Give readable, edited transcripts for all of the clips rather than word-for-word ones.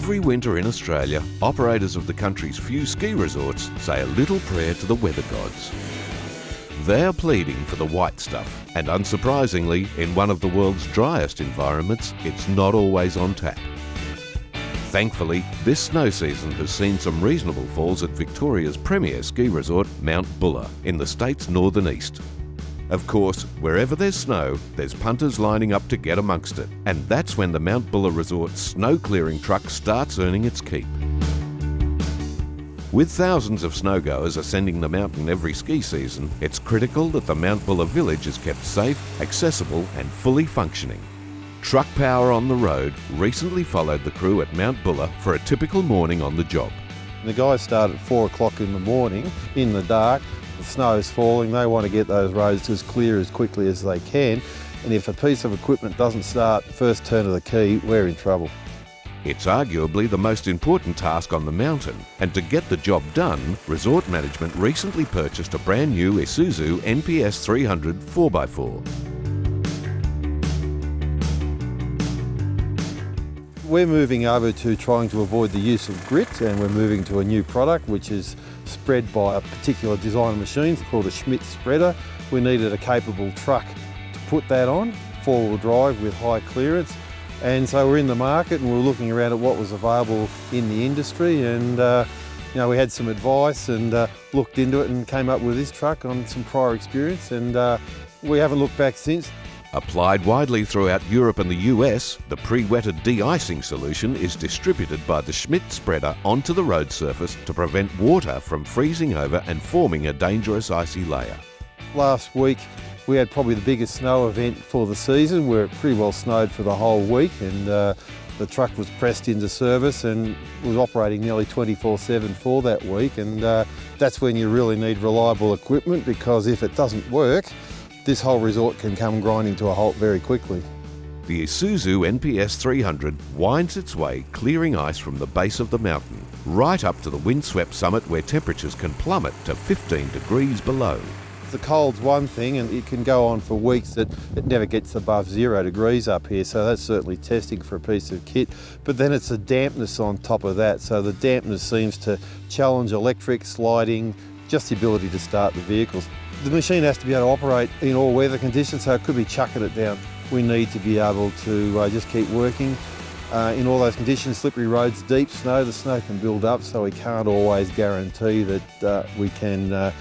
Every winter in Australia, operators of the country's few ski resorts say a little prayer to the weather gods. They're pleading for the white stuff, and unsurprisingly, in one of the world's driest environments, it's not always on tap. Thankfully, this snow season has seen some reasonable falls at Victoria's premier ski resort, Mount Buller, in the state's northern east. Of course, wherever there's snow, there's punters lining up to get amongst it, and that's when the Mount Buller Resort's snow clearing truck starts earning its keep. With thousands of snowgoers ascending the mountain every ski season, it's critical that the Mount Buller village is kept safe, accessible and fully functioning. Truck power on the road recently followed the crew at Mount Buller for a typical morning on the job. The guys start at 4 o'clock in the morning, in the dark. The snow's falling, they want to get those roads as clear as quickly as they can, and if a piece of equipment doesn't start first turn of the key, we're in trouble. It's arguably the most important task on the mountain, and to get the job done, Resort Management recently purchased a brand new Isuzu NPS 300 4x4. We're moving over to trying to avoid the use of grit, and we're moving to a new product which is spread by a particular design of machines called a Schmidt spreader. We needed a capable truck to put that on, four-wheel drive with high clearance, and so we're in the market and we're looking around at what was available in the industry, and we had some advice and looked into it and came up with this truck on some prior experience, and we haven't looked back since. Applied widely throughout Europe and the US, the pre-wetted de-icing solution is distributed by the Schmidt spreader onto the road surface to prevent water from freezing over and forming a dangerous icy layer. Last week we had probably the biggest snow event for the season. We're pretty well snowed for the whole week, and the truck was pressed into service and was operating nearly 24/7 for that week, and that's when you really need reliable equipment, because if it doesn't work, this whole resort can come grinding to a halt very quickly. The Isuzu NPS 300 winds its way, clearing ice from the base of the mountain, right up to the windswept summit where temperatures can plummet to 15 degrees below. The cold's one thing, and it can go on for weeks that it never gets above 0 degrees up here, so that's certainly testing for a piece of kit. But then it's the dampness on top of that, so the dampness seems to challenge electric, sliding, just the ability to start the vehicles. The machine has to be able to operate in all weather conditions, so it could be chucking it down. We need to be able to just keep working in all those conditions. Slippery roads, deep snow, the snow can build up, so we can't always guarantee that we can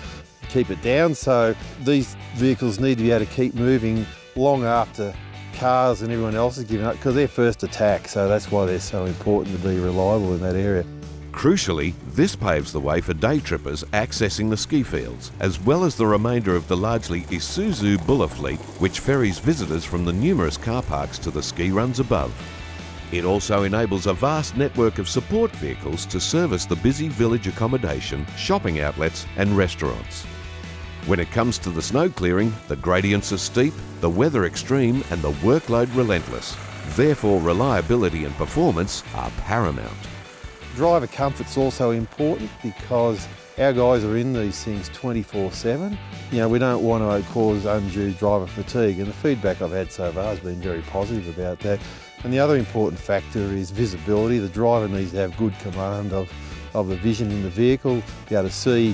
keep it down. So these vehicles need to be able to keep moving long after cars and everyone else has given up, because they're first attack, so that's why they're so important to be reliable in that area. Crucially, this paves the way for day trippers accessing the ski fields, as well as the remainder of the largely Isuzu Buller fleet, which ferries visitors from the numerous car parks to the ski runs above. It also enables a vast network of support vehicles to service the busy village accommodation, shopping outlets and restaurants. When it comes to the snow clearing, the gradients are steep, the weather extreme and the workload relentless. Therefore, reliability and performance are paramount. Driver comfort's also important, because our guys are in these things 24/7. We don't want to cause undue driver fatigue, and the feedback I've had so far has been very positive about that. And the other important factor is visibility. The driver needs to have good command of the vision in the vehicle, be able to see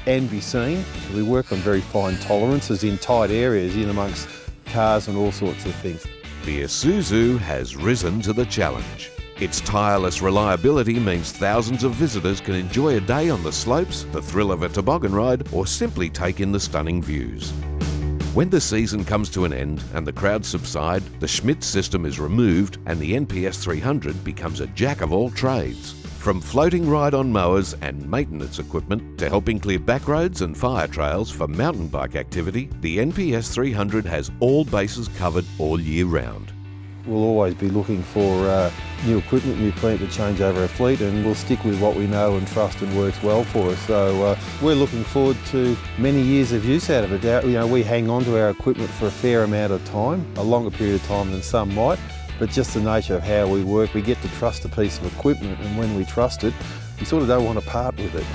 and be seen. So we work on very fine tolerances in tight areas, in amongst cars and all sorts of things. The Isuzu has risen to the challenge. Its tireless reliability means thousands of visitors can enjoy a day on the slopes, the thrill of a toboggan ride, or simply take in the stunning views. When the season comes to an end and the crowds subside, the Schmidt system is removed and the NPS 300 becomes a jack of all trades. From floating ride-on mowers and maintenance equipment to helping clear back roads and fire trails for mountain bike activity, the NPS 300 has all bases covered all year round. We'll always be looking for new equipment, new plant to change over our fleet, and we'll stick with what we know and trust and works well for us. So we're looking forward to many years of use out of it. We hang on to our equipment for a fair amount of time, a longer period of time than some might, but just the nature of how we work, we get to trust a piece of equipment, and when we trust it, we sort of don't want to part with it.